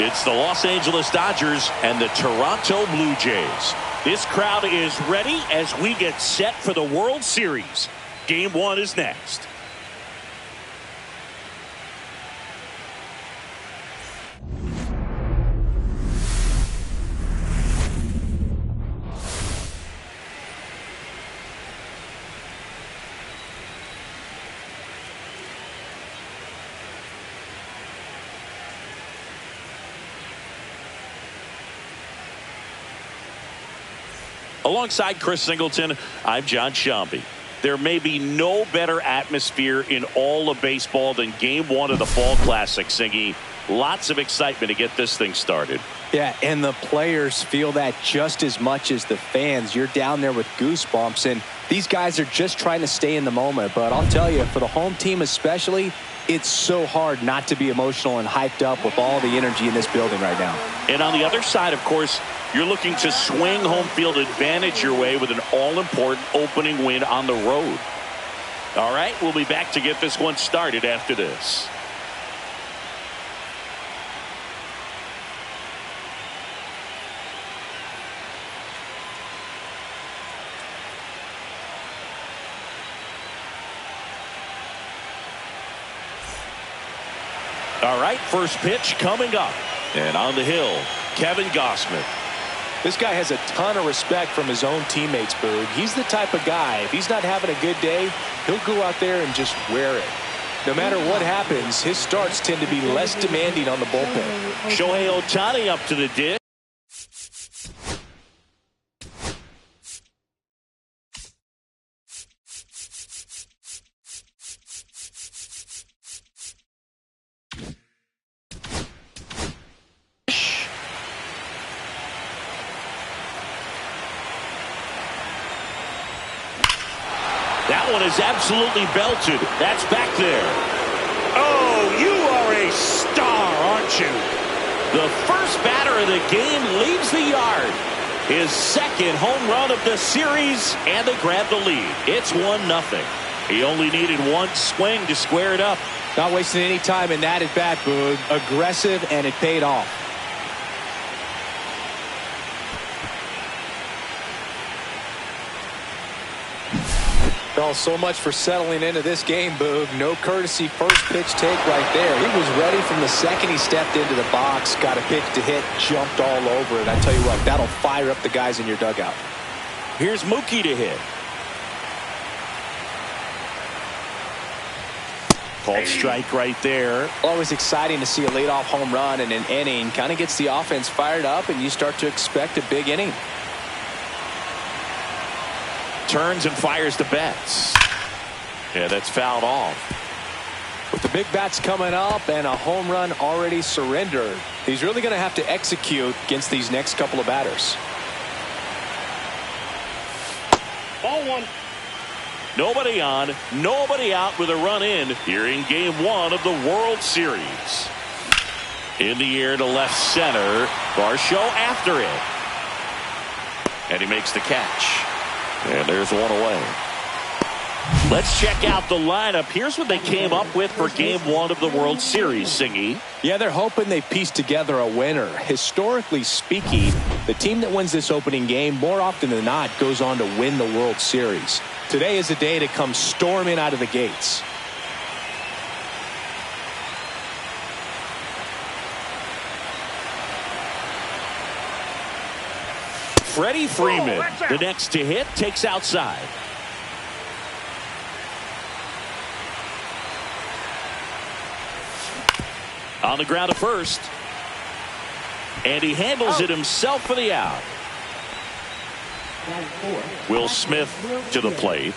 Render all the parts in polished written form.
It's the Los Angeles Dodgers and the Toronto Blue Jays. This crowd is ready as we get set for the World Series. Game 1 is next. Alongside Chris Singleton, I'm John Shambi. There may be no better atmosphere in all of baseball than Game 1 of the Fall Classic, Singy. Lots of excitement to get this thing started. Yeah, and the players feel that just as much as the fans. You're down there with goosebumps, and these guys are just trying to stay in the moment. But I'll tell you, for the home team especially, it's so hard not to be emotional and hyped up with all the energy in this building right now. And on the other side, of course, you're looking to swing home field advantage your way with an all-important opening win on the road. All right, we'll be back to get this one started after this. All right, first pitch coming up. And on the hill, Kevin Gausman. This guy has a ton of respect from his own teammates, Boog. He's the type of guy, if he's not having a good day, he'll go out there and just wear it. No matter what happens, his starts tend to be less demanding on the bullpen. Shohei Ohtani up to the dish. That one is absolutely belted. That's back there. Oh, you are a star, aren't you? The first batter of the game leaves the yard. His second home run of the series, and they grab the lead. It's 1-0. He only needed one swing to square it up. Not wasting any time in that at bat, Boog. Aggressive, and it paid off. Oh, so much for settling into this game, Boog. No courtesy first pitch take right there. He was ready from the second he stepped into the box, got a pitch to hit, jumped all over it. I tell you what, that'll fire up the guys in your dugout. Here's Mookie to hit. Called strike right there. Always exciting to see a leadoff home run in an inning. Kind of gets the offense fired up, and you start to expect a big inning. Turns and fires the bats. Yeah, that's fouled off. With the big bats coming up and a home run already surrendered, he's really going to have to execute against these next couple of batters. Ball one. Nobody on, nobody out with a run in here in Game 1 of the World Series. In the air to left center. Varsho after it. And he makes the catch. And there's one away. Let's check out the lineup. Here's what they came up with for Game 1 of the World Series, Singy. Yeah, they're hoping they piece together a winner. Historically speaking, the team that wins this opening game more often than not goes on to win the World Series. Today is a day to come storming out of the gates. Freddie Freeman, the next to hit, takes outside. On the ground to first. And he handles it himself for the out. Will Smith to the plate.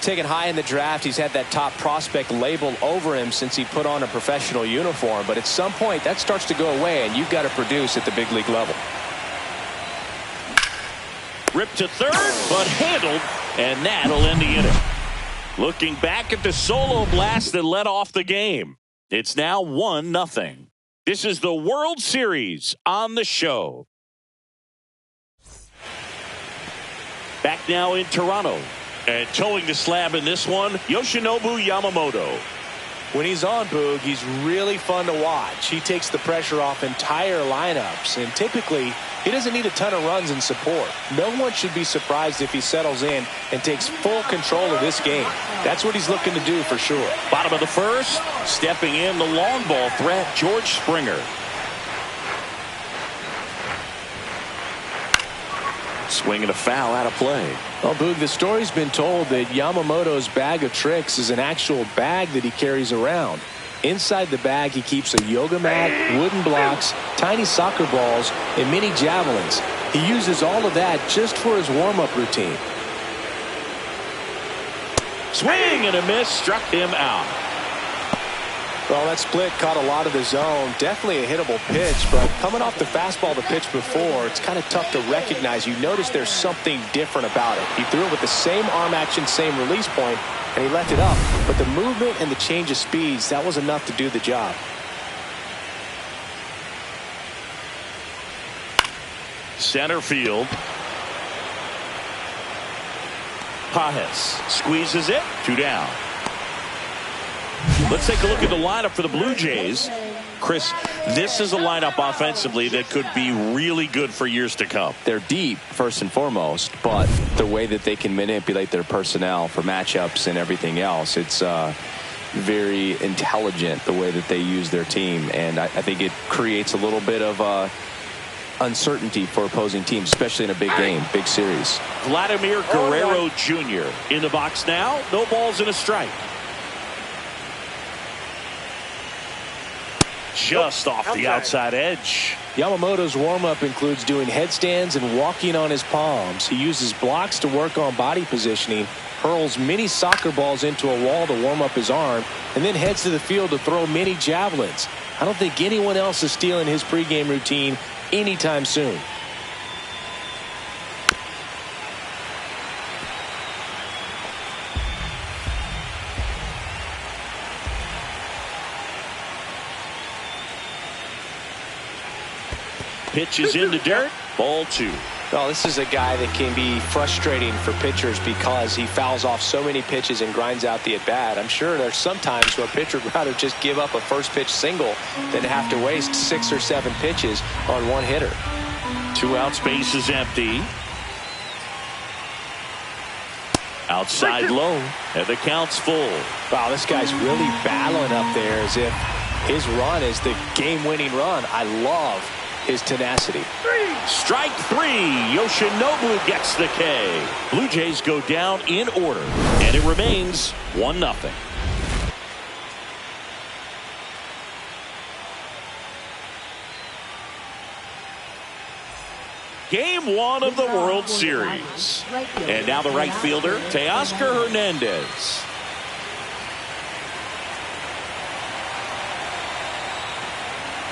Taken high in the draft, he's had that top prospect label over him since he put on a professional uniform. But at some point, that starts to go away, and you've got to produce at the big league level. Ripped to third, but handled, and that'll end the inning. Looking back at the solo blast that led off the game. It's now 1-0. This is the World Series on the show. Back now in Toronto. And towing the slab in this one, Yoshinobu Yamamoto. When he's on, Boog, he's really fun to watch. He takes the pressure off entire lineups, and typically he doesn't need a ton of runs and support. No one should be surprised if he settles in and takes full control of this game. That's what he's looking to do for sure. Bottom of the first, stepping in the long ball threat, George Springer. Swinging a foul out of play. Well, Boog, the story's been told that Yamamoto's bag of tricks is an actual bag that he carries around. Inside the bag, he keeps a yoga mat, wooden blocks, tiny soccer balls, and mini javelins. He uses all of that just for his warm-up routine. Swing and a miss, struck him out. Well, that split caught a lot of the zone. Definitely a hittable pitch, but coming off the fastball the pitch before, it's kind of tough to recognize. You notice there's something different about it. He threw it with the same arm action, same release point, and he left it up. But the movement and the change of speeds, that was enough to do the job. Center field. Pajes squeezes it. 2 down. Let's take a look at the lineup for the Blue Jays. Chris, this is a lineup offensively that could be really good for years to come. They're deep, first and foremost, but the way that they can manipulate their personnel for matchups and everything else, it's very intelligent the way that they use their team. And I think it creates a little bit of uncertainty for opposing teams, especially in a big game, big series. Vladimir Guerrero Jr. in the box now. No balls and a strike. Just off the outside edge. Yamamoto's warm-up includes doing headstands and walking on his palms. He uses blocks to work on body positioning, hurls mini soccer balls into a wall to warm up his arm, and then heads to the field to throw mini javelins. I don't think anyone else is stealing his pregame routine anytime soon. Pitch is in the dirt. Ball 2. Well, this is a guy that can be frustrating for pitchers because he fouls off so many pitches and grinds out the at-bat. I'm sure there's some times where a pitcher would rather just give up a first pitch single than have to waste 6 or 7 pitches on one hitter. 2 outs, base is empty. Outside low, and the count's full. Wow, this guy's really battling up there as if his run is the game-winning run. I love his tenacity. Strike 3. Yoshinobu gets the K. Blue Jays go down in order, and it remains 1-0. Game 1 of the World Series. And now the right fielder, Teoscar Hernandez.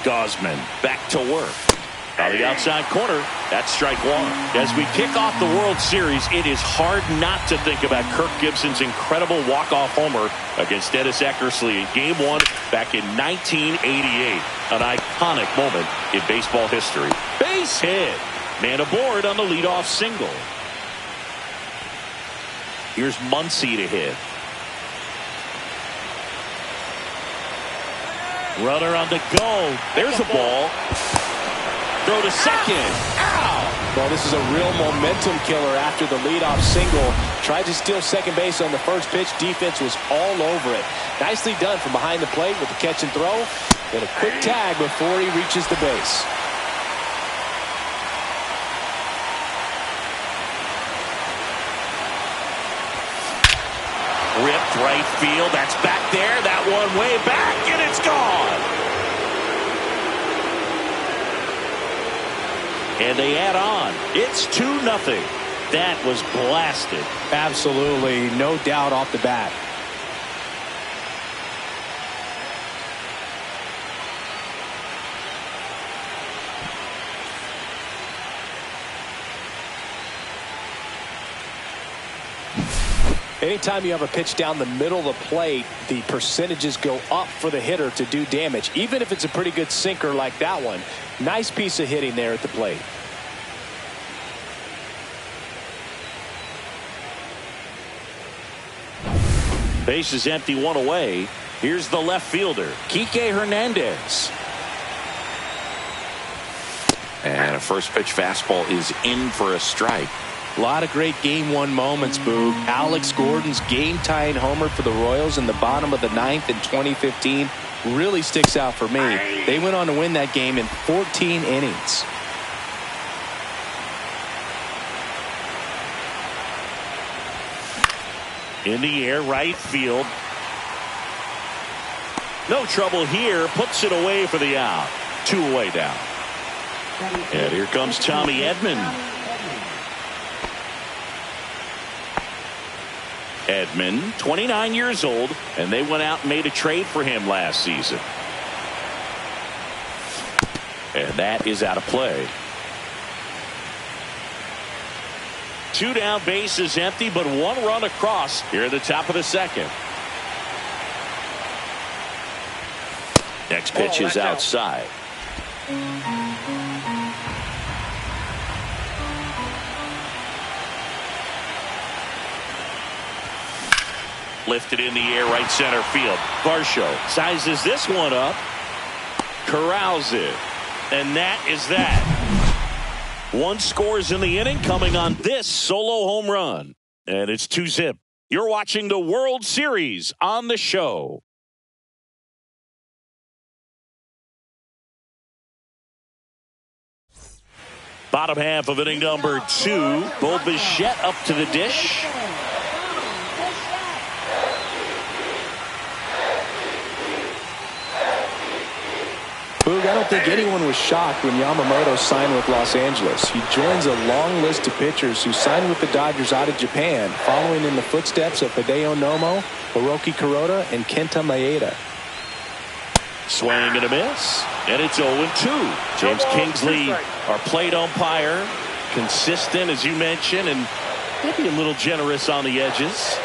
Gausman back to work. On the outside corner, that's strike 1. As we kick off the World Series, it is hard not to think about Kirk Gibson's incredible walk-off homer against Dennis Eckersley in Game 1 back in 1988. An iconic moment in baseball history. Base hit. Man aboard on the leadoff single. Here's Muncy to hit. Runner on the go. There's a ball. Throw to second. Ow! Well, this is a real momentum killer after the leadoff single. Tried to steal second base on the first pitch. Defense was all over it. Nicely done from behind the plate with the catch and throw. And a quick tag before he reaches the base. Ripped right field. That's back there. That one way back, and it's gone. And they add on. It's 2-0. That was blasted. Absolutely. No doubt off the bat. Anytime you have a pitch down the middle of the plate, the percentages go up for the hitter to do damage, even if it's a pretty good sinker like that one. Nice piece of hitting there at the plate. Base is empty, 1 away. Here's the left fielder, Kike Hernandez. And a first pitch fastball is in for a strike. A lot of great game one moments, Boog. Alex Gordon's game-tying homer for the Royals in the bottom of the ninth in 2015 really sticks out for me. They went on to win that game in 14 innings. In the air, right field. No trouble here. Puts it away for the out. 2 away down. And here comes Tommy Edman. Edman, 29 years old, and they went out and made a trade for him last season. And that is out of play. 2 down, bases empty, but 1 run across here at the top of the second. Next pitch is outside. Lifted in the air, right center field. Varsho sizes this one up, corrals it, and that is that. 1 scores in the inning, coming on this solo home run, and it's 2-zip. You're watching the World Series on the show. Bottom half of inning number 2. Bo Bichette up to the dish. Boog, I don't think anyone was shocked when Yamamoto signed with Los Angeles. He joins a long list of pitchers who signed with the Dodgers out of Japan, following in the footsteps of Hideo Nomo, Hiroki Kuroda, and Kenta Maeda. Swing and a miss, and it's 0-2. James Kingsley, our plate umpire, consistent as you mentioned, and maybe a little generous on the edges.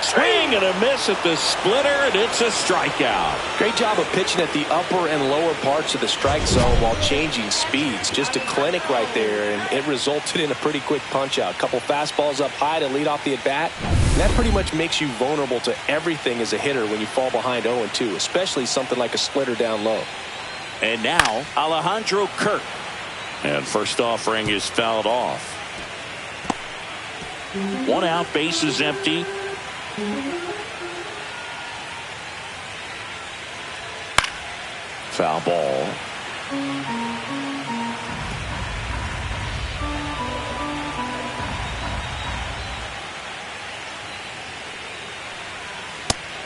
Swing and a miss at the splitter, and it's a strikeout. Great job of pitching at the upper and lower parts of the strike zone while changing speeds. Just a clinic right there, and it resulted in a pretty quick punch-out. Couple fastballs up high to lead off the at-bat. That pretty much makes you vulnerable to everything as a hitter when you fall behind 0-2, especially something like a splitter down low. And now, Alejandro Kirk. And first offering is fouled off. 1 out, bases empty. Foul ball.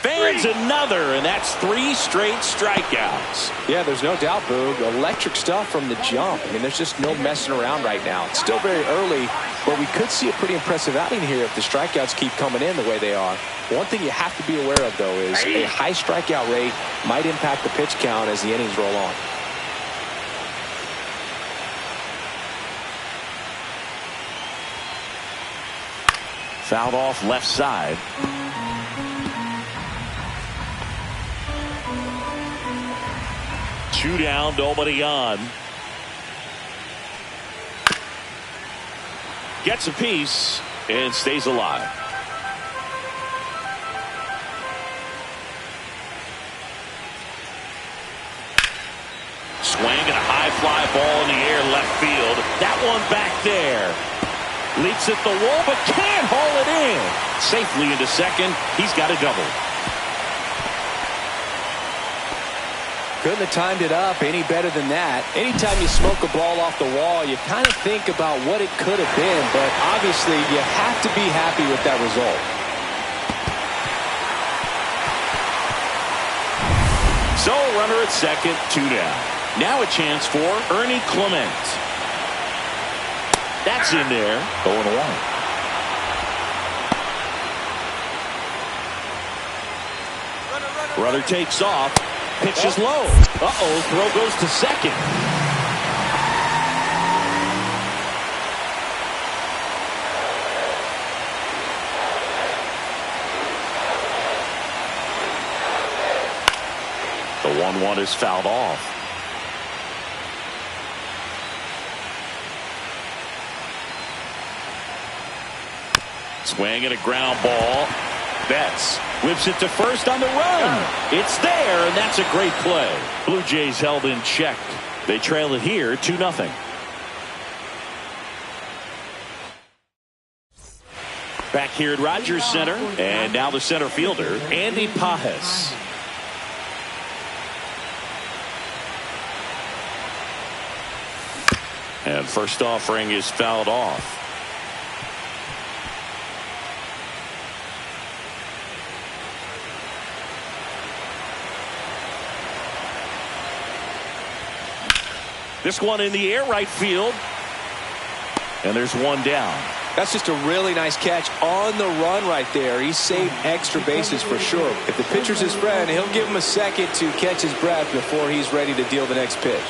Fans another, and that's 3 straight strikeouts. Yeah, there's no doubt, Boog. Electric stuff from the jump. I mean, there's just no messing around right now. It's still very early, but we could see a pretty impressive outing here if the strikeouts keep coming in the way they are. One thing you have to be aware of, though, is a high strikeout rate might impact the pitch count as the innings roll on. Fouled off left side. Two down, nobody on. Gets a piece and stays alive. Swing and a high fly ball in the air left field. That one back there. Leaps at the wall but can't haul it in. Safely into second. He's got a double. Couldn't have timed it up any better than that. Anytime you smoke a ball off the wall, you kind of think about what it could have been, but obviously you have to be happy with that result. So runner at second, 2 down. Now a chance for Ernie Clement. That's in there. 0-1. Runner takes off. Pitch is low. Uh-oh, throw goes to second. The 1-1 is fouled off. Swing and a ground ball. Betts Whips it to first on the run. It's there, and that's a great play. Blue Jays held in check. They trail it here 2-0. Back here at Rogers Center, and now the center fielder, Andy Pajes. And first offering is fouled off. This one in the air, right field. And there's one down. That's just a really nice catch on the run right there. He saved extra bases for sure. If the pitcher's his friend, he'll give him a second to catch his breath before he's ready to deal the next pitch.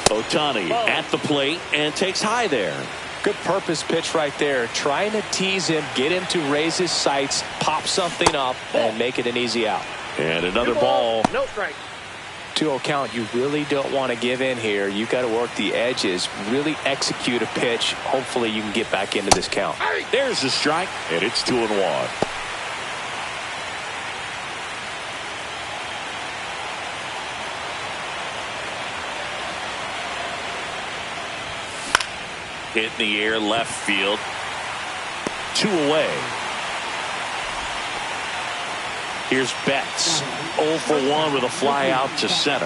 Ohtani at the plate and takes high there. Good purpose pitch right there. Trying to tease him, get him to raise his sights, pop something up, and make it an easy out. And another ball. No strike. 2-0 count. You really don't want to give in here. You've got to work the edges, really execute a pitch. Hopefully you can get back into this count. There's the strike, and it's 2-1. Hit in the air, left field. 2 away. Here's Betts. 0 for 1 with a fly out to center.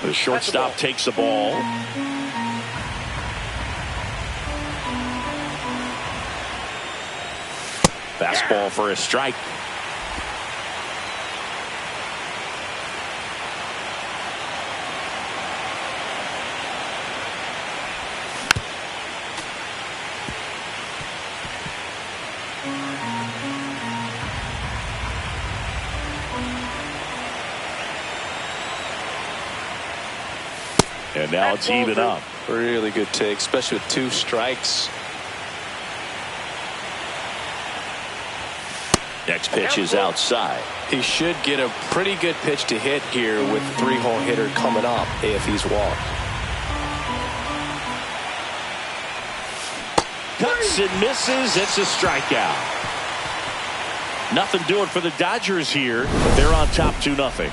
The shortstop takes the ball. Fastball for a strike. And now it's even up. Really good take, especially with 2 strikes. Next pitch is outside. He should get a pretty good pitch to hit here with the 3-hole hitter coming up if he's walked. Cuts and misses. It's a strikeout. Nothing doing for the Dodgers here, but they're on top 2-0.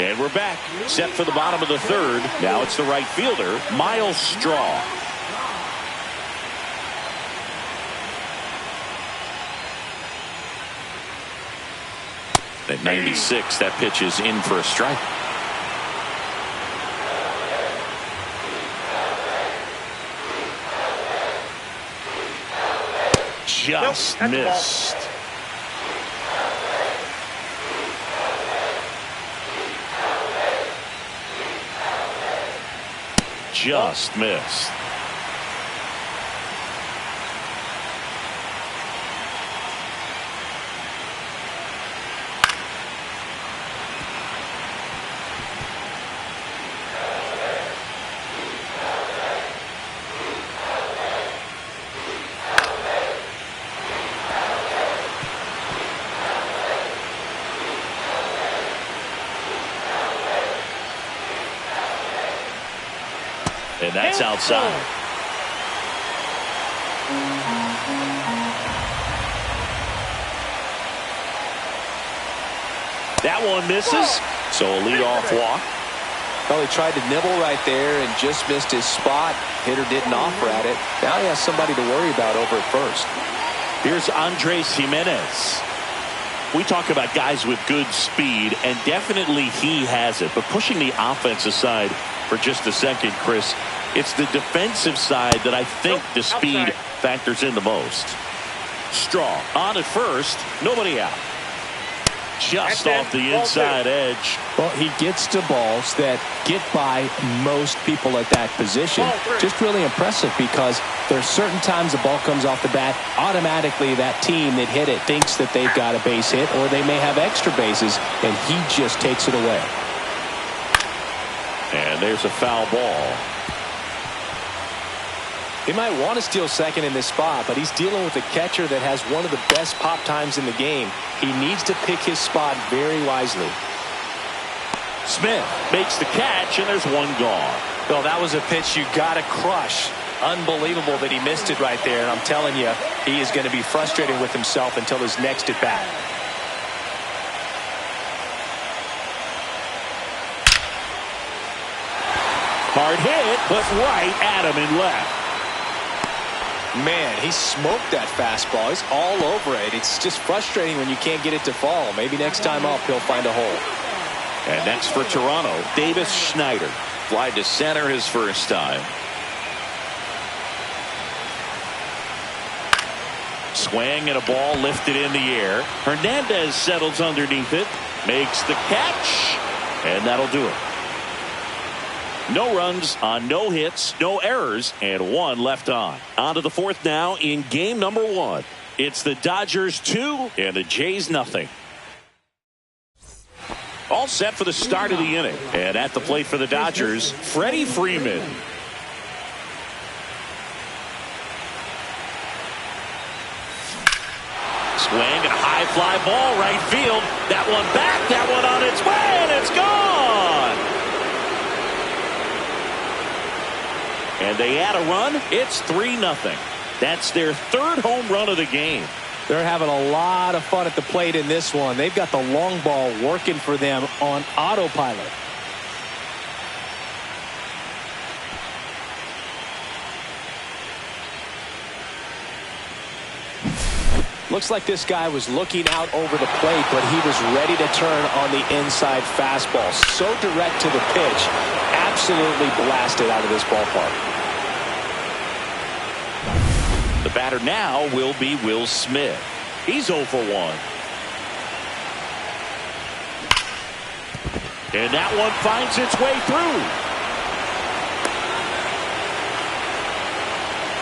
And we're back, set for the bottom of the third. Now it's the right fielder, Miles Straw. At 96, that pitch is in for a strike. Just missed. Just missed. And that's outside. That one misses. So a leadoff walk. Well, he tried to nibble right there and just missed his spot. Hitter didn't offer at it. Now he has somebody to worry about over at first. Here's Andres Jimenez. We talk about guys with good speed, and definitely he has it. But pushing the offense aside for just a second, Chris, it's the defensive side that I think the speed factors in the most. Straw on at first, nobody out. Just off the inside edge. Well, he gets to balls that get by most people at that position. Just really impressive because there's certain times the ball comes off the bat, automatically that team that hit it thinks that they've got a base hit or they may have extra bases, and he just takes it away. And there's a foul ball. He might want to steal second in this spot, but he's dealing with a catcher that has one of the best pop times in the game. He needs to pick his spot very wisely. Smith makes the catch, and there's one gone. Well, that was a pitch you got to crush. Unbelievable that he missed it right there. And I'm telling you, he is going to be frustrated with himself until his next at bat. Hard hit, but right at him and left. Man, he smoked that fastball. He's all over it. It's just frustrating when you can't get it to fall. Maybe next time up, he'll find a hole. And next for Toronto, Davis Schneider. Fly to center his first time. Swing and a ball lifted in the air. Hernandez settles underneath it. Makes the catch. And that'll do it. No runs on no hits, no errors, and one left on. On to the fourth now in game number 1. It's the Dodgers 2 and the Jays nothing. All set for the start of the inning. And at the plate for the Dodgers, Freddie Freeman. Swing and a high fly ball right field. That one back, that one on its way, and it's gone. And they add a run. It's 3-0. That's their third home run of the game. They're having a lot of fun at the plate in this one. They've got the long ball working for them on autopilot. Looks like this guy was looking out over the plate, but he was ready to turn on the inside fastball. So direct to the pitch. Absolutely blasted out of this ballpark. The batter now will be Will Smith. He's 0 for 1. And that one finds its way through.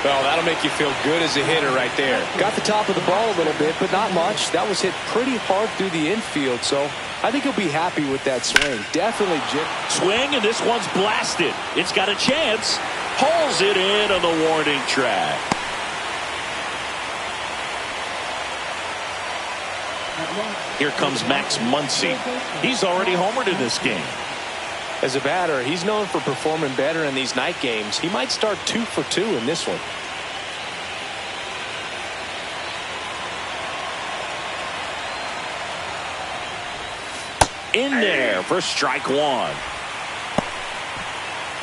Well, that'll make you feel good as a hitter right there. Got the top of the ball a little bit, but not much. That was hit pretty hard through the infield, so I think he'll be happy with that swing. Definitely. Swing, and this one's blasted. It's got a chance. Pulls it in on the warning track. Here comes Max Muncy. He's already homered in this game. As a batter, he's known for performing better in these night games. He might start 2 for 2 in this one. In there for strike 1.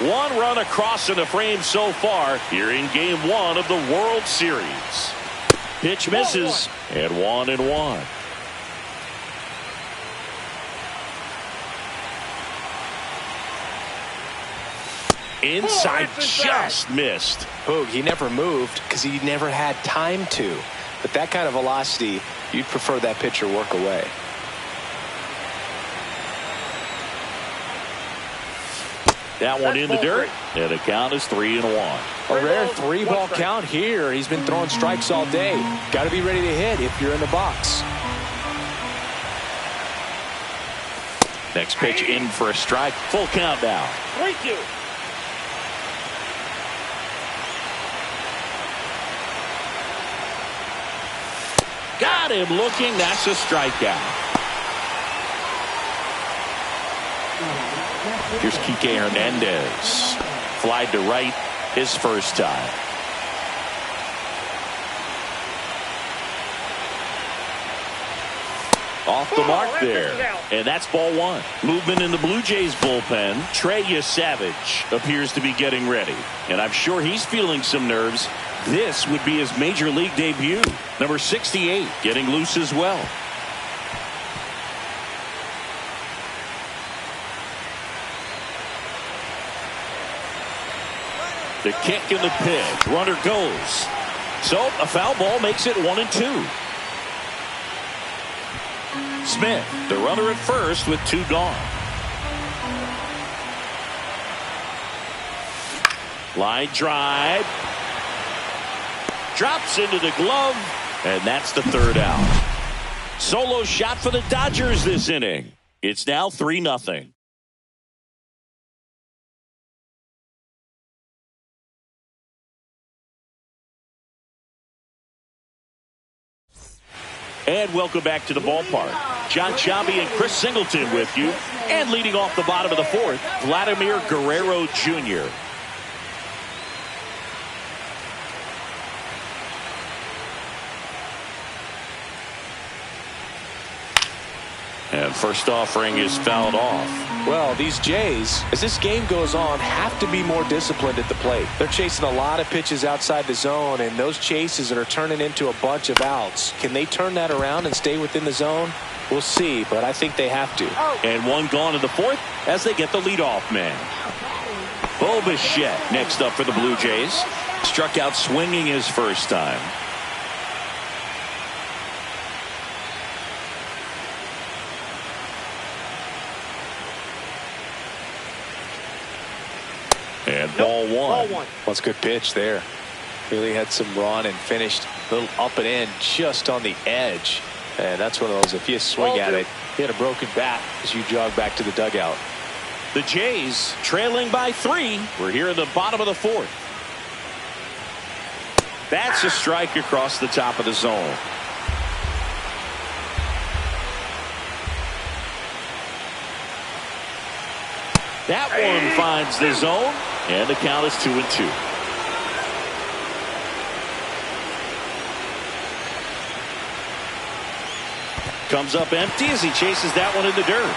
One run across in the frame so far here in game 1 of the World Series. Pitch misses, and 1-1. Inside, just missed. Boog, he never moved because he never had time to. But that kind of velocity, you'd prefer that pitcher work away. That one in the dirt, and the count is 3-1. A rare 3-ball count here. He's been throwing strikes all day. Got to be ready to hit if you're in the box. Next pitch in for a strike. Full count now. 3-2. Got him looking. That's a strikeout. Here's Kike Hernandez. Flied to right his first time. Off the mark there. And that's ball 1. Movement in the Blue Jays bullpen. Trey Savage appears to be getting ready. And I'm sure he's feeling some nerves. This would be his major league debut. Number 68 getting loose as well. The kick and the pitch. Runner goes. So a foul ball makes it 1-2. Smith, the runner at first with 2 gone. Line drive. Drops into the glove, and that's the 3rd out. Solo shot for the Dodgers this inning. It's now 3-0. And welcome back to the ballpark. John Chambi and Chris Singleton with you. And leading off the bottom of the fourth, Vladimir Guerrero Jr. And first offering is fouled off. Well, these Jays, as this game goes on, have to be more disciplined at the plate. They're chasing a lot of pitches outside the zone, and those chases are turning into a bunch of outs. Can they turn that around and stay within the zone? We'll see, but I think they have to. And one gone in the fourth as they get the leadoff man. Bo Bichette next up for the Blue Jays. Struck out swinging his first time. And ball one. Well, it's a good pitch there. Really had some run and finished a little up and in just on the edge. And that's one of those, if you swing at it, you had a broken bat as you jog back to the dugout. The Jays trailing by 3. We're here in the bottom of the fourth. That's a strike across the top of the zone. That one finds the zone, and the count is 2-2. Comes up empty as he chases that one in the dirt.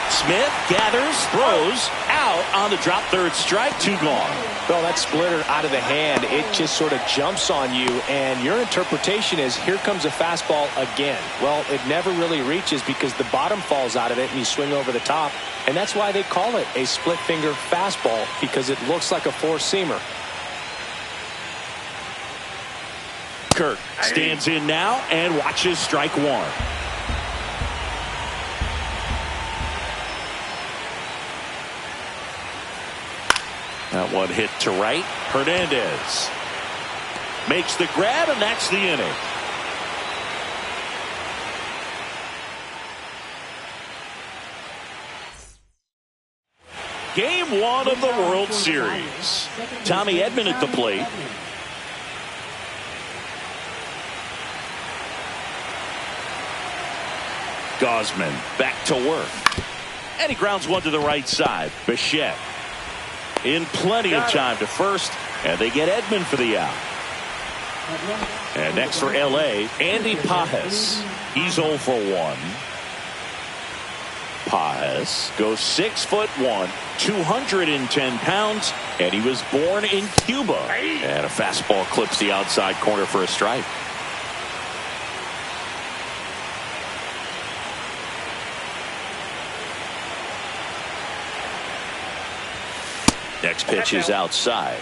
Smith gathers, throws, out on the drop, third strike, 2 gone. Well, that splitter out of the hand, it just sort of jumps on you, and your interpretation is, here comes a fastball again. Well, it never really reaches because the bottom falls out of it and you swing over the top, and that's why they call it a split finger fastball, because it looks like a four-seamer. Kirk stands in now and watches strike one. That one hit to right. Hernandez makes the grab, and that's the inning. Game 1 of the World Series. Tommy Edman at the plate. Gausman back to work. And he grounds one to the right side. Bichette in plenty of time to first, and they get Edman for the out. And next for L.A., Andy Pages. He's 0 for 1. Pages goes 6'1", 210 pounds, and he was born in Cuba. And a fastball clips the outside corner for a strike. Next pitch is outside.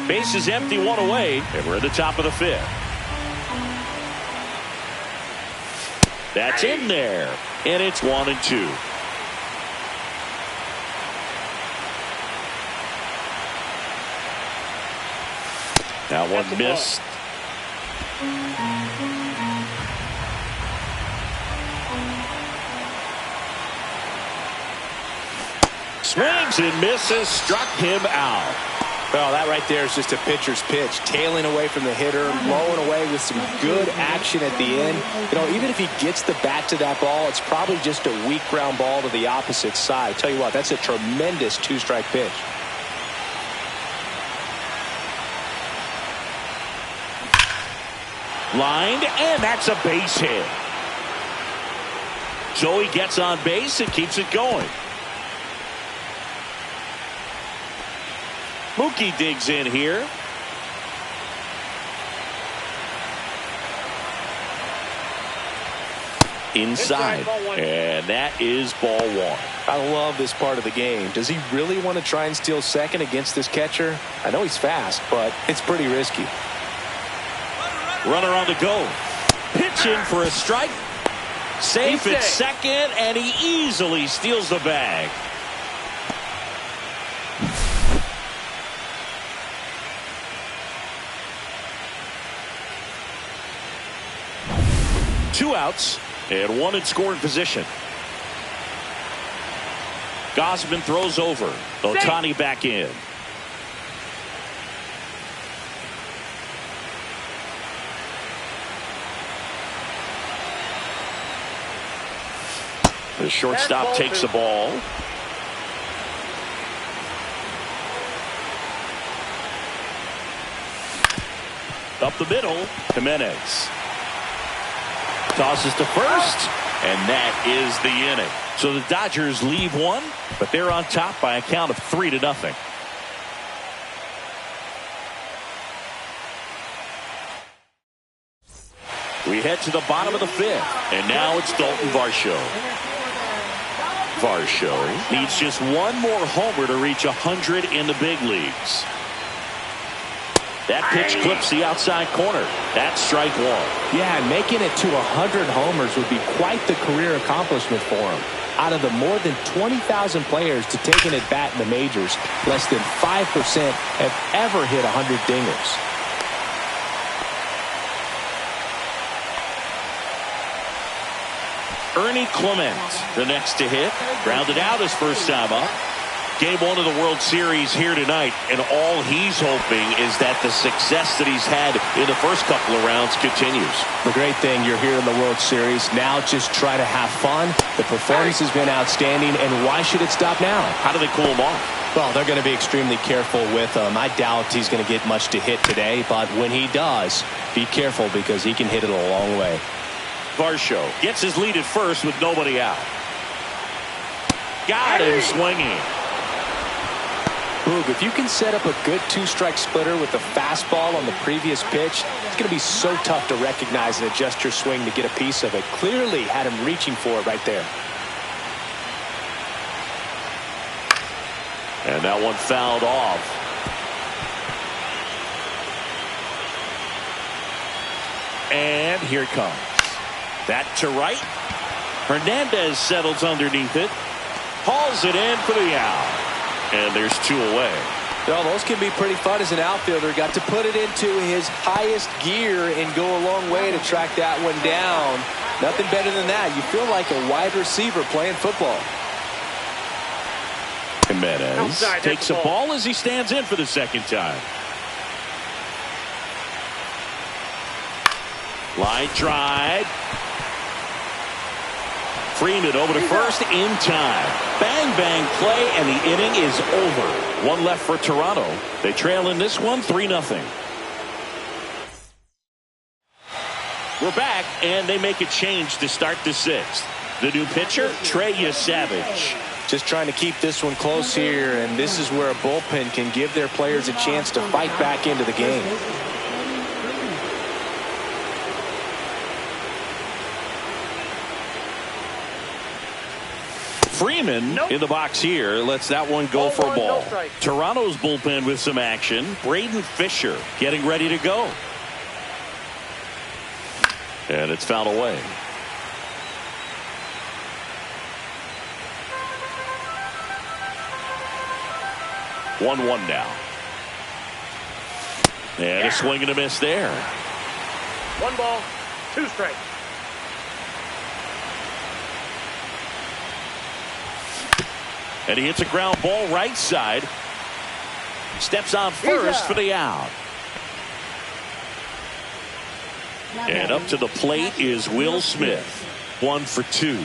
Base is empty, 1 away, and we're at the top of the 5th. That's in there, and it's 1-2. That one missed. Swings and misses, struck him out. Well, that right there is just a pitcher's pitch, tailing away from the hitter, blowing away with some good action at the end. You know, even if he gets the bat to that ball, it's probably just a weak ground ball to the opposite side. I tell you what, that's a tremendous 2-strike pitch. Lined, and that's a base hit. So he gets on base and keeps it going. Mookie digs in here. Inside, and that is ball 1. I love this part of the game. Does he really want to try and steal second against this catcher? I know he's fast, but it's pretty risky. Runner on the go. Pitch in for a strike. Safe at second, and he easily steals the bag. Two outs and one in scoring position. Gausman throws over. Ohtani back in. The shortstop takes the ball. Up the middle, Jimenez tosses to first, and that is the inning. So the Dodgers leave one, but they're on top by a count of 3-0. We head to the bottom of the fifth, and now it's Dalton Varsho. Varsho needs just one more homer to reach 100 in the big leagues. That pitch clips the outside corner. That's strike one. Yeah, and making it to 100 homers would be quite the career accomplishment for him. Out of the more than 20,000 players to take an at-bat in the majors, less than 5% have ever hit 100 dingers. Ernie Clement, the next to hit, grounded out his first time up. Game one of the World Series here tonight, and all he's hoping is that the success that he's had in the first couple of rounds continues. The great thing, you're here in the World Series. Now just try to have fun. The performance has been outstanding, and why should it stop now? How do they cool him off? Well, they're going to be extremely careful with him. I doubt he's going to get much to hit today, but when he does, be careful because he can hit it a long way. Varsho gets his lead at first with nobody out. Got him swinging. Boog, if you can set up a good two-strike splitter with a fastball on the previous pitch, it's going to be so tough to recognize and adjust your swing to get a piece of it. Clearly had him reaching for it right there. And that one fouled off. And here it comes. That to right. Hernandez settles underneath it. Hauls it in for the out. And there's two away. Well, those can be pretty fun as an outfielder. Got to put it into his highest gear and go a long way to track that one down. Nothing better than that. You feel like a wide receiver playing football. Jimenez takes a ball as he stands in for the second time. Line drive. Freeman over to first in time. Bang, bang play, and the inning is over. One left for Toronto. They trail in this one 3-0. We're back, and they make a change to start the sixth. The new pitcher, Trey Savage. Just trying to keep this one close here, and this is where a bullpen can give their players a chance to fight back into the game. Freeman in the box here lets that one go for a ball. Toronto's bullpen with some action. Braden Fisher getting ready to go. And it's fouled away. One now. And a swing and a miss there. 1 ball, 2 strikes. And he hits a ground ball right side. Steps on first for the out. And up to the plate is Will Smith. 1 for 2.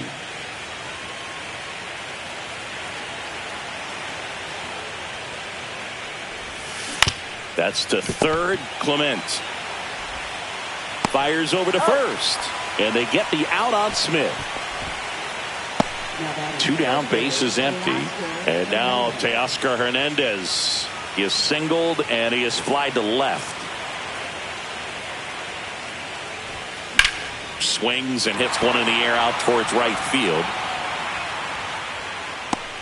That's to third. Clement fires over to first. And they get the out on Smith. 2 down, base is empty. And now Teoscar Hernandez is singled and he is flied to left. Swings and hits one in the air out towards right field.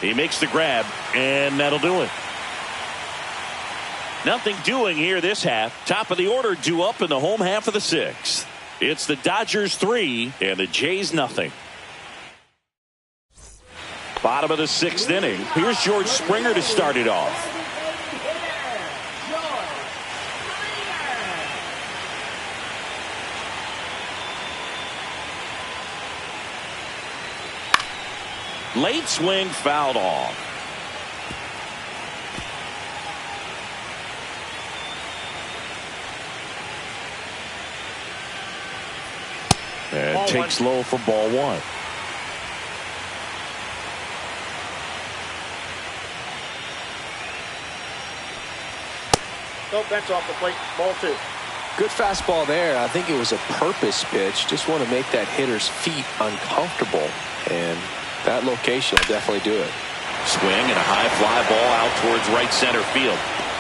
He makes the grab, and that'll do it. Nothing doing here this half. Top of the order due up in the home half of the sixth. It's the Dodgers 3 and the Jays nothing. Bottom of the sixth inning. Here's George Springer to start it off. Late swing fouled off. And takes low for ball 1. No, that's off the plate. Ball 2. Good fastball there. I think it was a purpose pitch. Just want to make that hitter's feet uncomfortable. And that location will definitely do it. Swing and a high fly ball out towards right center field.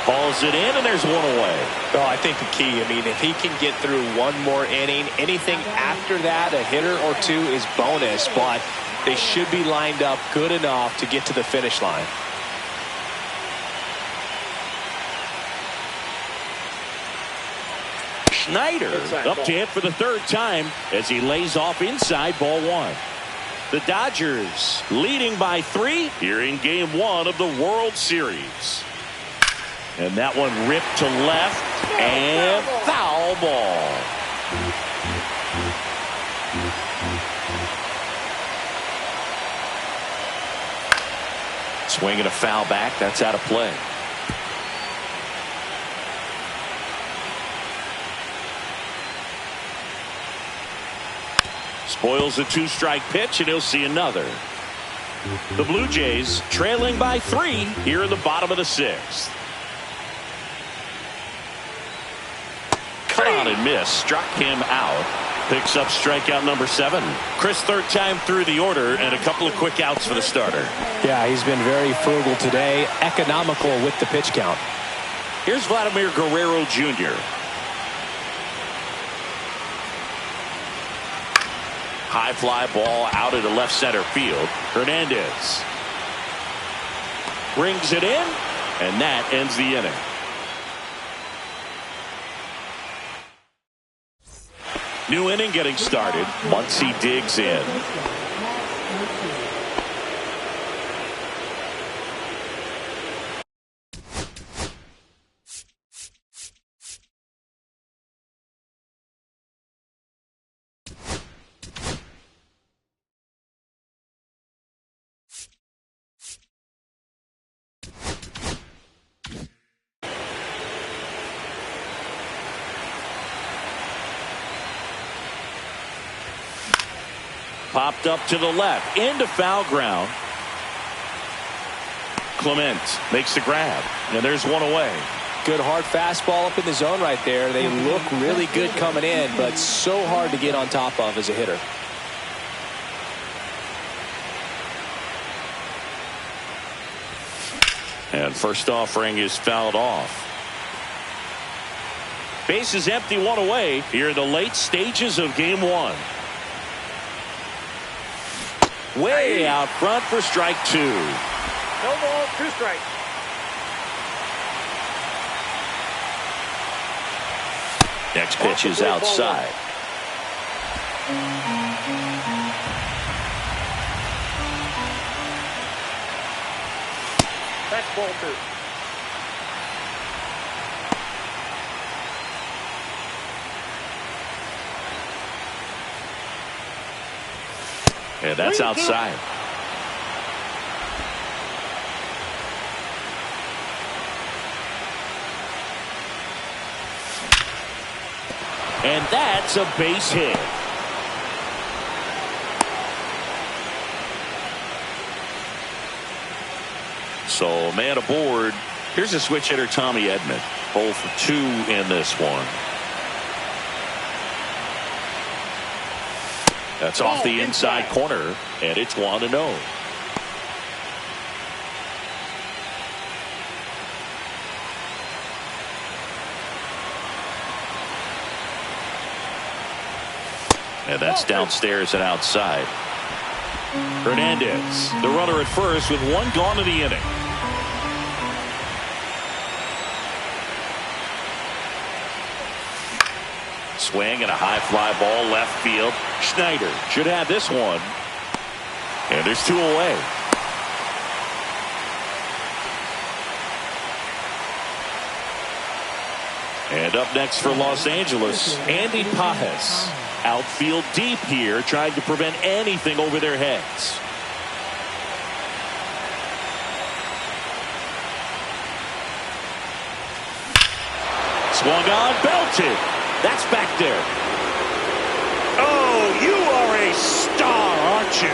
Hauls it in, and there's one away. Oh, I think the key, I mean, if he can get through one more inning, anything after that, a hitter or two is bonus, but they should be lined up good enough to get to the finish line. Schneider up to hit for the third time as he lays off inside ball 1. The Dodgers leading by 3 here in game 1 of the World Series. And that one ripped to left and foul ball. Swinging a foul back. That's out of play. Spoils a 2-strike pitch, and he'll see another. The Blue Jays trailing by 3 here in the bottom of the 6th. Caught and missed. Struck him out. Picks up strikeout number 7. Chris, third time through the order, and a couple of quick outs for the starter. Yeah, he's been very frugal today. Economical with the pitch count. Here's Vladimir Guerrero Jr. High fly ball out into left center field. Hernandez brings it in, and that ends the inning. New inning getting started. Muncy digs in. Popped up to the left into foul ground. Clement makes the grab, and there's one away. Good hard fastball up in the zone right there. They look really good coming in, but so hard to get on top of as a hitter. And first offering is fouled off. Base is empty, one away here in the late stages of game 1. Way out front for strike 2. No ball, 2 strikes. Next pitch is outside. That's ball 2. And that's outside. And that's a base hit. So man aboard. Here's a switch hitter, Tommy Edman. 0 for 2 in this one. That's off the inside corner, and it's 1-0. And that's downstairs and outside. Hernandez, the runner at first with 1 gone in the inning. Swing and a high fly ball left field. Schneider should have this one. And there's 2 away. And up next for Los Angeles, Andy Pajes. Outfield deep here, trying to prevent anything over their heads. Swung on, belted. That's back there. Oh, you are a star, aren't you?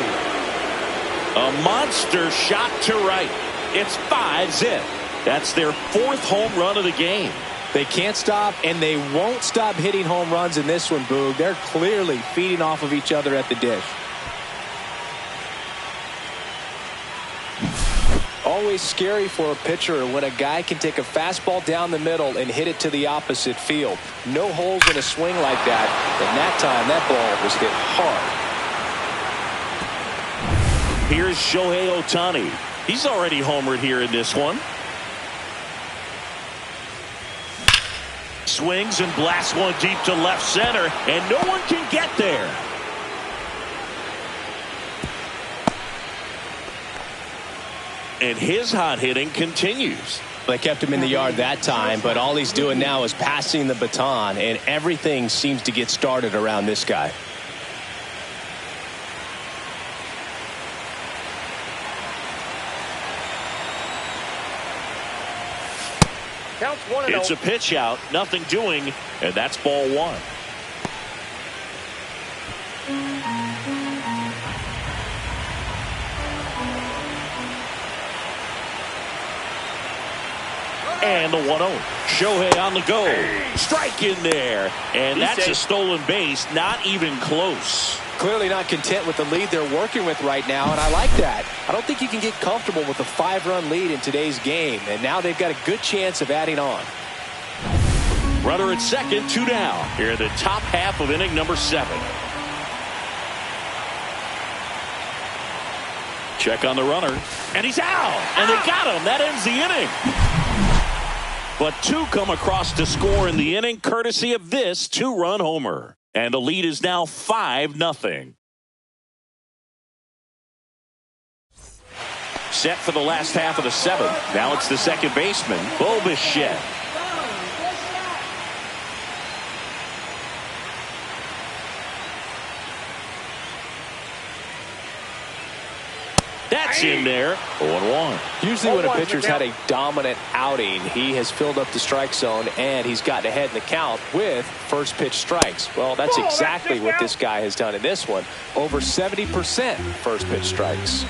A monster shot to right. It's 5-zip. That's their 4th home run of the game. They can't stop, and they won't stop hitting home runs in this one, Boog. They're clearly feeding off of each other at the dish. Always scary for a pitcher when a guy can take a fastball down the middle and hit it to the opposite field. No holes in a swing like that, and that time that ball was hit hard. Here's Shohei Ohtani. He's already homered here in this one. Swings and blasts one deep to left center, and no one can get there. And his hot hitting continues. They kept him in the yard that time, but all he's doing now is passing the baton, and everything seems to get started around this guy. Counts 1-0. It's a pitch out, nothing doing, and that's ball one. And the 1-0. Shohei on the go. Strike in there. And that's a stolen base. Not even close. Clearly not content with the lead they're working with right now, and I like that. I don't think you can get comfortable with a 5-run lead in today's game, and now they've got a good chance of adding on. Runner at second, 2 down. Here in the top half of inning number 7. Check on the runner. And he's out. And they got him. That ends the inning. But 2 come across to score in the inning, courtesy of this 2-run homer. And the lead is now 5-0. Set for the last half of the 7th. Now it's the second baseman, Bo Bichette. That's in there. 0-1. Usually when a pitcher's had a dominant outing, he has filled up the strike zone and he's gotten ahead in the count with first pitch strikes. Well, that's exactly what this guy has done in this one. Over 70% first pitch strikes.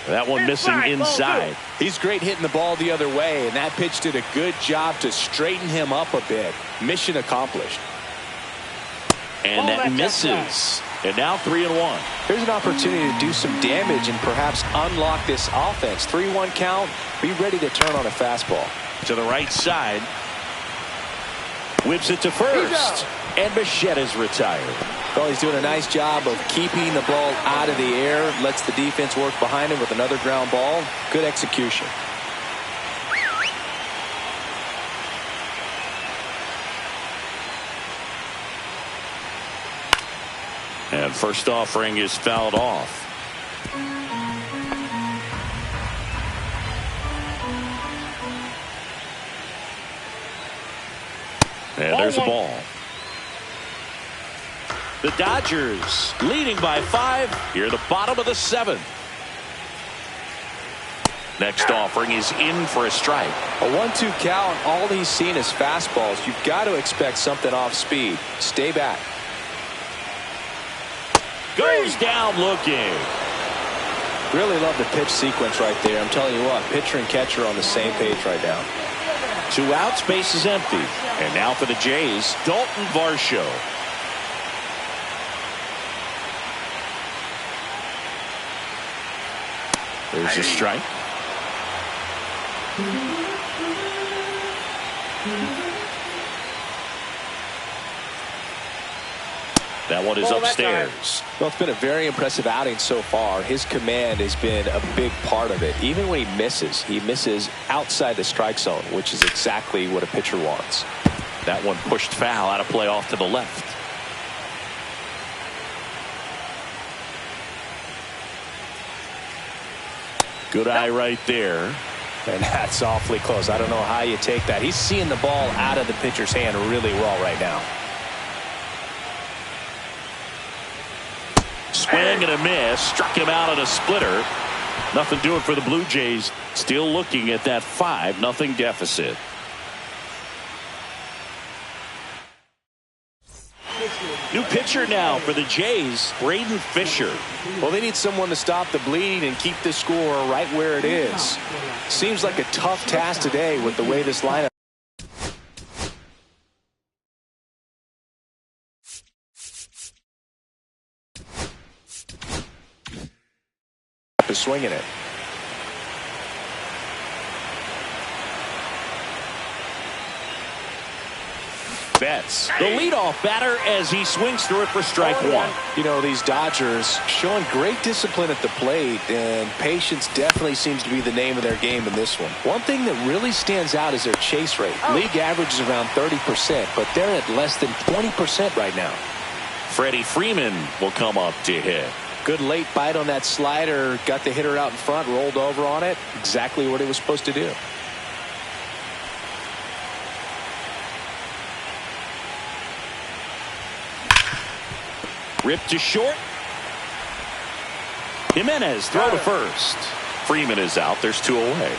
That one missing inside. He's great hitting the ball the other way, and that pitch did a good job to straighten him up a bit. Mission accomplished. And that misses. And now 3-1. Here's an opportunity to do some damage and perhaps unlock this offense. 3-1 count. Be ready to turn on a fastball. To the right side. Whips it to first. And Bichette is retired. Well, he's doing a nice job of keeping the ball out of the air. Lets the defense work behind him with another ground ball. Good execution. And first offering is fouled off. And there's a ball. The Dodgers leading by 5 here at the bottom of the 7th. Next offering is in for a strike. A 1-2 count. All he's seen is fastballs. You've got to expect something off speed. Stay back. Goes down looking. Really love the pitch sequence right there. I'm telling you what, pitcher and catcher on the same page right now. 2 outs, base is empty. And now for the Jays, Dalton Varsho. There's a strike. That one is upstairs. Well, it's been a very impressive outing so far. His command has been a big part of it. Even when he misses outside the strike zone, which is exactly what a pitcher wants. That one pushed foul, out of play off to the left. Good eye right there. And that's awfully close. I don't know how you take that. He's seeing the ball out of the pitcher's hand really well right now. Swing and a miss. Struck him out on a splitter. Nothing doing for the Blue Jays. Still looking at that 5-0 deficit. New pitch pitcher now for the Jays, Braden Fisher. Well, they need someone to stop the bleeding and keep the score right where it is. Seems like a tough task today with the way this lineup is swinging it. Betts, the leadoff batter, as he swings through it for strike one. You know, these Dodgers showing great discipline at the plate, and patience definitely seems to be the name of their game in this one. One thing that really stands out is their chase rate. League average is around 30%, but they're at less than 20% right now. Freddie Freeman will come up to hit. Good late bite on that slider, got the hitter out in front, rolled over on it. Exactly what he was supposed to do. Ripped to short. Jimenez throw to first. Freeman is out. There's 2 away.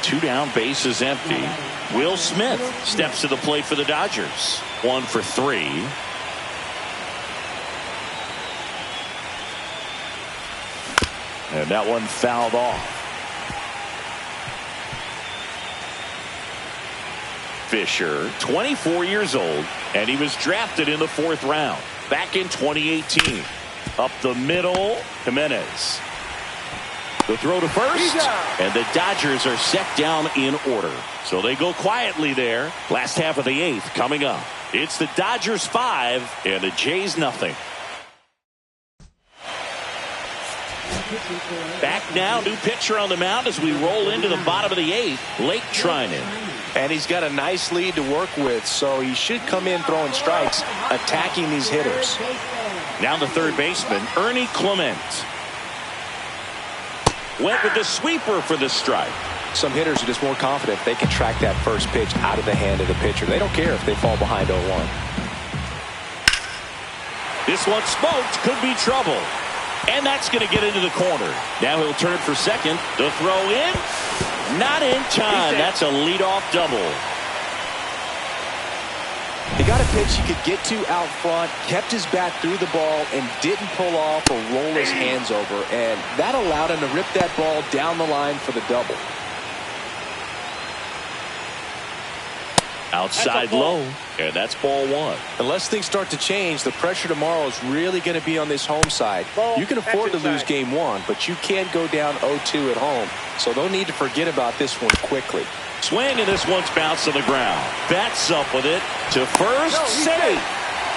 2 down, base is empty. Will Smith steps to the plate for the Dodgers. 1 for 3. And that one fouled off. Fisher, 24 years old, and he was drafted in the 4th round back in 2018. Up the middle, Jimenez. The throw to first, and the Dodgers are set down in order. So they go quietly there. Last half of the 8th coming up. It's the Dodgers 5 and the Jays nothing. Back now, new pitcher on the mound as we roll into the bottom of the 8th. Blake Trinan. And he's got a nice lead to work with, so he should come in throwing strikes, attacking these hitters. Now the third baseman, Ernie Clement. Went with the sweeper for the strike. Some hitters are just more confident they can track that first pitch out of the hand of the pitcher. They don't care if they fall behind 0-1. This one smoked, could be trouble. And that's going to get into the corner. Now he'll turn for second. The throw in. Not in time. That's a leadoff double. He got a pitch he could get to out front, kept his bat through the ball, and didn't pull off or roll his hands over. And that allowed him to rip that ball down the line for the double. Outside low. And that's ball 1. Unless things start to change, the pressure tomorrow is really going to be on this home side. You can afford to lose game 1, but you can't go down 0-2 at home. So they'll need to forget about this one quickly. Swing, and this one's bounced to the ground. Bats up with it to first, safe.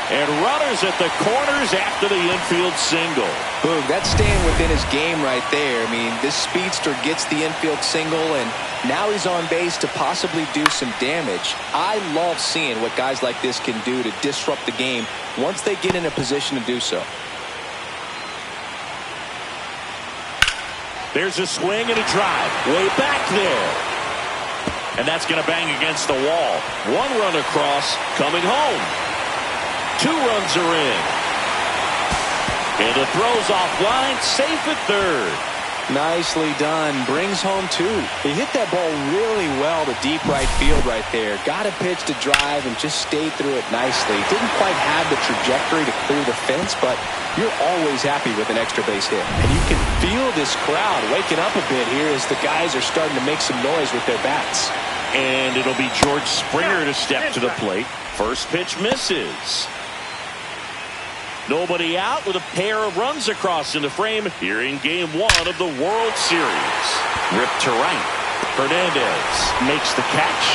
And runners at the corners after the infield single. Boom, that's staying within his game right there. I mean, this speedster gets the infield single, and now he's on base to possibly do some damage. I love seeing what guys like this can do to disrupt the game once they get in a position to do so. There's a swing and a drive. Way back there. And that's going to bang against the wall. 1 run across, coming home. 2 runs are in. And the throw's offline, safe at third. Nicely done. Brings home 2. He hit that ball really well to deep right field right there. Got a pitch to drive and just stayed through it nicely. Didn't quite have the trajectory to clear the fence, but you're always happy with an extra base hit. And you can feel this crowd waking up a bit here as the guys are starting to make some noise with their bats. And it'll be George Springer to step to the plate. First pitch misses. Nobody out with a pair of runs across in the frame here in game 1 of the World Series. Ripped to right. Hernandez makes the catch.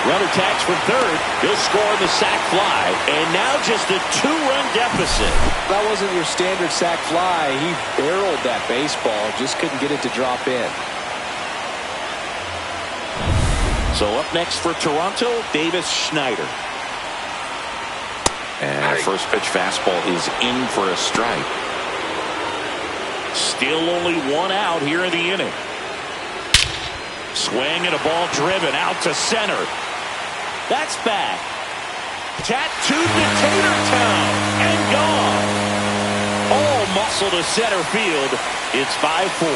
Runner tags from third. He'll score on the sac fly. And now just a 2-run deficit. That wasn't your standard sac fly. He barreled that baseball. Just couldn't get it to drop in. So up next for Toronto, Davis Schneider. And first pitch fastball is in for a strike. Still only 1 out here in the inning. Swing and a ball driven out to center. That's back. Tattooed to Tater Town and gone. All muscle to center field. It's 5-4.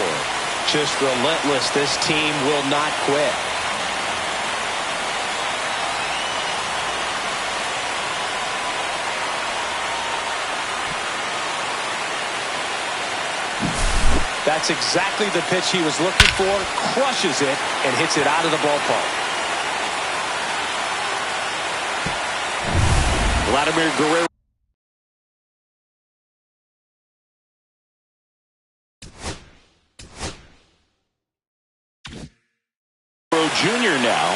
Just relentless. This team will not quit. That's exactly the pitch he was looking for. Crushes it and hits it out of the ballpark. Vladimir Guerrero. Jr. now.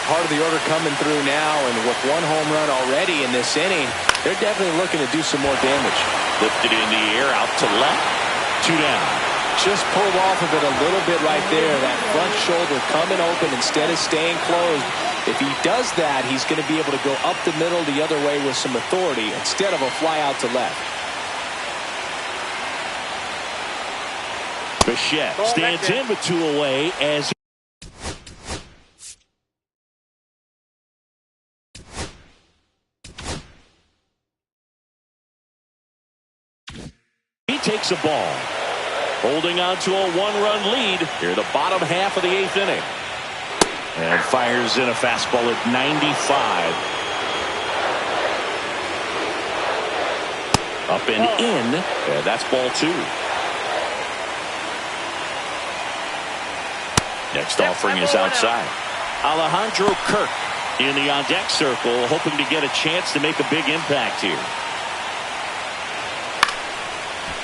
Part of the order coming through now, and with one home run already in this inning, they're definitely looking to do some more damage. Lifted in the air, out to left. 2 down. Just pulled off of it a little bit right there. That front shoulder coming open instead of staying closed. If he does that, he's going to be able to go up the middle the other way with some authority instead of a fly out to left. Bichette stands in with 2 away as he takes a ball. Holding on to a 1-run lead here the bottom half of the 8th inning. And fires in a fastball at 95. Up and in. And that's ball 2. Next offering is outside. Alejandro Kirk in the on-deck circle, hoping to get a chance to make a big impact here.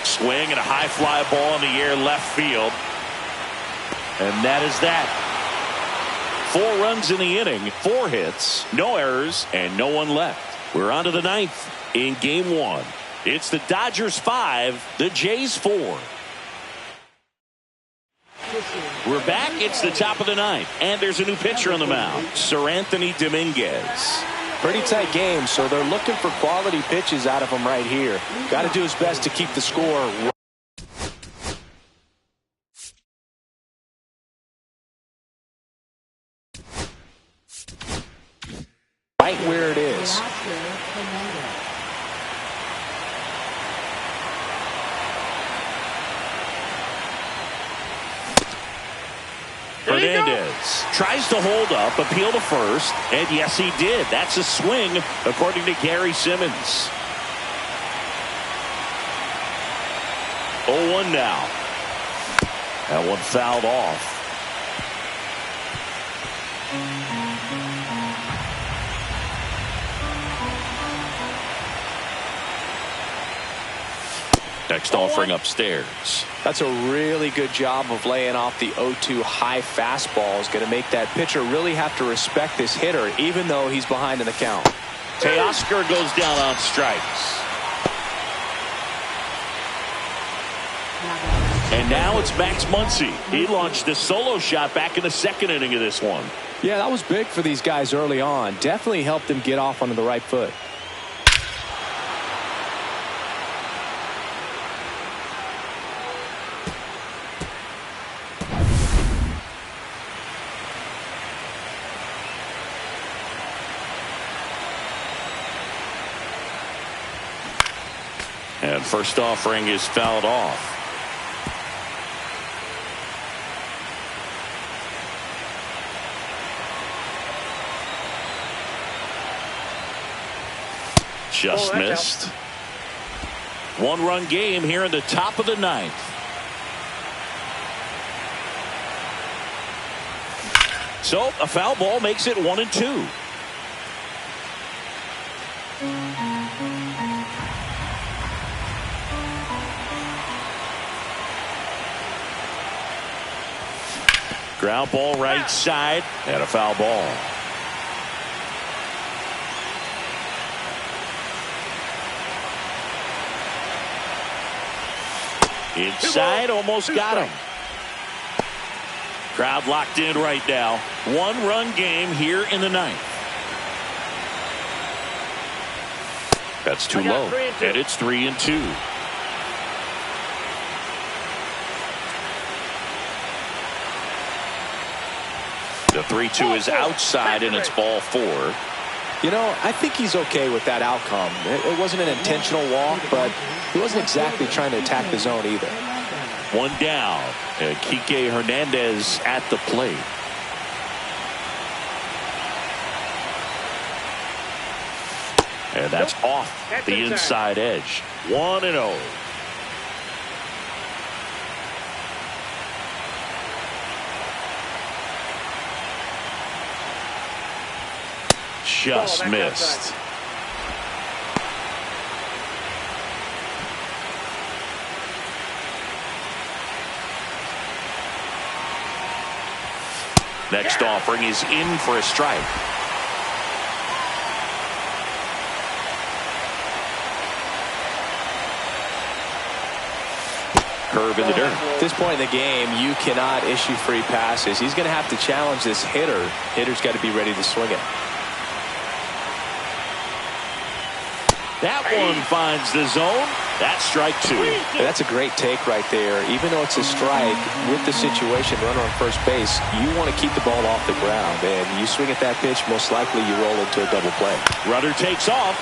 Swing and a high fly ball in the air left field. And that is that. 4 runs in the inning, 4 hits, no errors, and no one left. We're on to the 9th in game 1. It's the Dodgers 5, the Jays 4. We're back. It's the top of the 9th, and there's a new pitcher on the mound, Sir Anthony Dominguez. Pretty tight game, so they're looking for quality pitches out of him right here. Got to do his best to keep the score right where it is. Hernandez tries to hold up, appeal to first, and yes, he did. That's a swing, according to Gary Simmons. 0-1 now. That one fouled off. Next offering upstairs. That's a really good job of laying off the 0-2 high fastball. Is going to make that pitcher really have to respect this hitter, even though he's behind in the count. Teoscar goes down on strikes. And now it's Max Muncy. He launched a solo shot back in the 2nd inning of this one. Yeah, that was big for these guys early on. Definitely helped them get off onto the right foot. And first offering is fouled off. Just missed. 1-run game here in the top of the 9th. So a foul ball makes it 1-2. Ground ball right side and a foul ball. Inside, almost got him. Crowd locked in right now. 1-run game here in the 9th. That's too low, and it's 3-2. The 3-2 is outside, and it's ball 4. You know, I think he's okay with that outcome. It wasn't an intentional walk, but he wasn't exactly trying to attack the zone either. 1 down, and Kike Hernandez at the plate. And that's off the inside edge. 1-0. just missed. Next offering is in for a strike. Curve in the dirt. At this point in the game, you cannot issue free passes. He's going to have to challenge this hitter. Hitter's got to be ready to swing it. That one finds the zone. That's strike two. That's a great take right there. Even though it's a strike, with the situation, runner on first base, you want to keep the ball off the ground. And you swing at that pitch, most likely you roll into a double play. Runner takes off.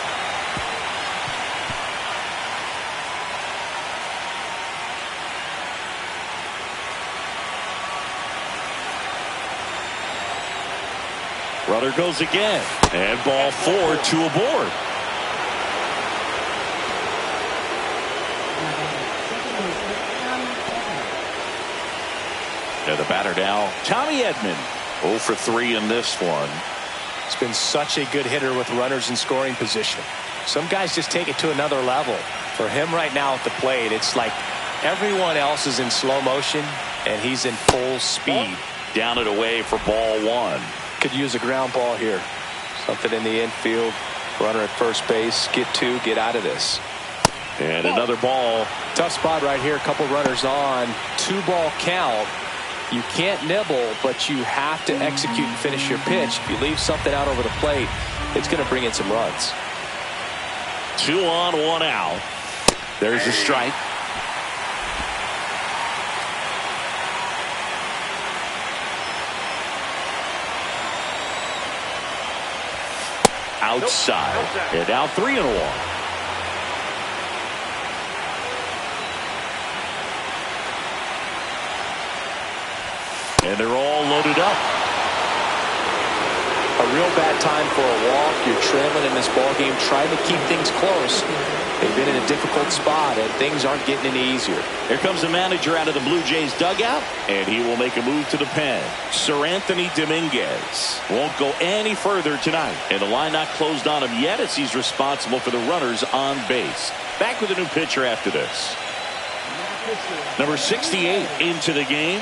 Runner goes again. And ball 4, 2 aboard. And the batter now, Tommy Edman. 0 for 3 in this one. He's been such a good hitter with runners in scoring position. Some guys just take it to another level. For him right now at the plate, it's like everyone else is in slow motion and he's in full speed. Down and away for ball 1. Could use a ground ball here. Something in the infield. Runner at first base. Get 2, get out of this. And another ball. Tough spot right here. A couple runners on. 2-ball count. You can't nibble, but you have to execute and finish your pitch. If you leave something out over the plate, it's going to bring in some runs. 2 on, 1 out. There's a strike. Outside. And now 3 and 1. And they're all loaded up. A real bad time for a walk. You're trailing in this ball game, trying to keep things close. They've been in a difficult spot, and things aren't getting any easier. Here comes the manager out of the Blue Jays dugout, and he will make a move to the pen. Sir Anthony Dominguez won't go any further tonight, and the line not closed on him yet as he's responsible for the runners on base. Back with a new pitcher after this. Number 68 into the game.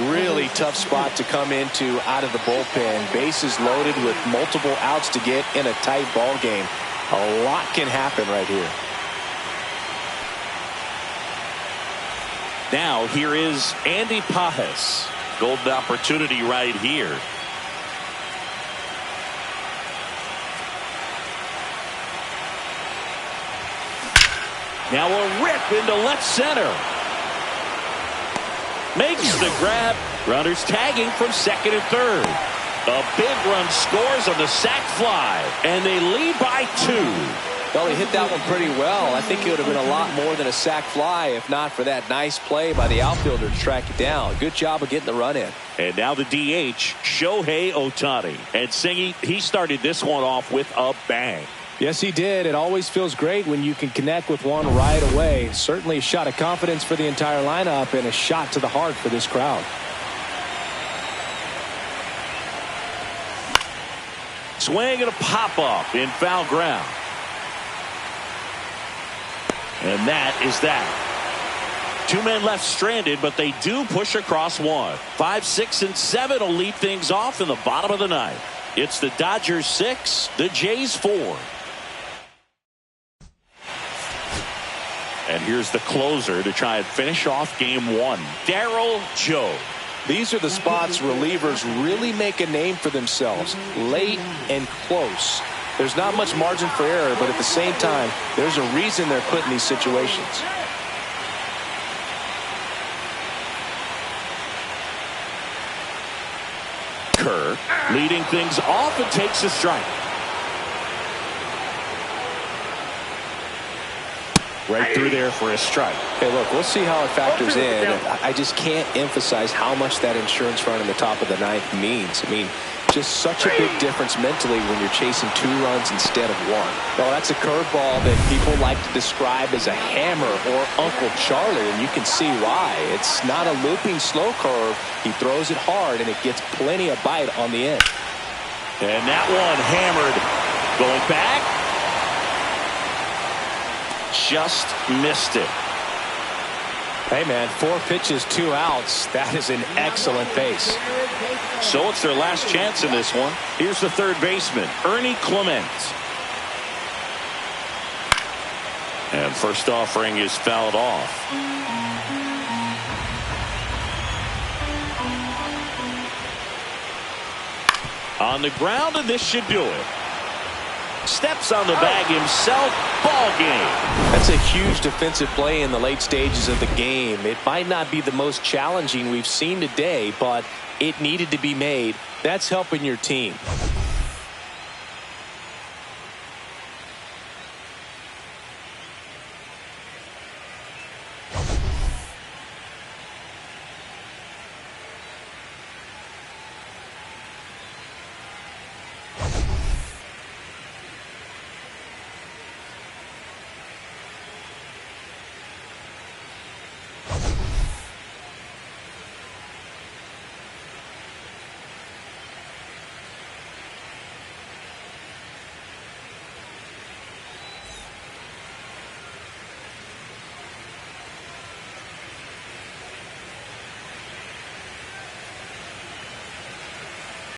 Really tough spot to come into out of the bullpen. Bases loaded with multiple outs to get in a tight ball game. A lot can happen right here. Now here is Andy Pajes. Golden opportunity right here. Now a rip into left center. Makes the grab. Runners tagging from second and third. A big run scores on the sac fly, and they lead by 2. Well, he hit that one pretty well. I think it would have been a lot more than a sac fly if not for that nice play by the outfielder to track it down. Good job of getting the run in. And now the DH, Shohei Ohtani. And Singy, he started this one off with a bang. Yes, he did. It always feels great when you can connect with one right away. Certainly a shot of confidence for the entire lineup and a shot to the heart for this crowd. Swing and a pop-up in foul ground. And that is that. 2 men left stranded, but they do push across 1. 5, 6, and 7 will lead things off in the bottom of the 9th. It's the Dodgers 6, the Jays 4. And here's the closer to try and finish off game 1, Darryl Joe. These are the spots relievers really make a name for themselves, late and close. There's not much margin for error, but at the same time, there's a reason they're put in these situations. Kerr leading things off and takes a strike. Right through there for a strike. Hey, look, we'll see how it factors in. I just can't emphasize how much that insurance run in the top of the 9th means. I mean, just such a big difference mentally when you're chasing 2 runs instead of 1. Well, that's a curveball that people like to describe as a hammer or Uncle Charlie, and you can see why. It's not a looping slow curve. He throws it hard, and it gets plenty of bite on the end. And that one hammered Going back. Just missed it. Hey, man, 4 pitches, 2 outs. That is an excellent base. So it's their last chance in this one. Here's the third baseman, Ernie Clement. And first offering is fouled off. On the ground, and this should do it. Steps on the bag himself. Ball game. That's a huge defensive play in the late stages of the game. It might not be the most challenging we've seen today, but it needed to be made. That's helping your team.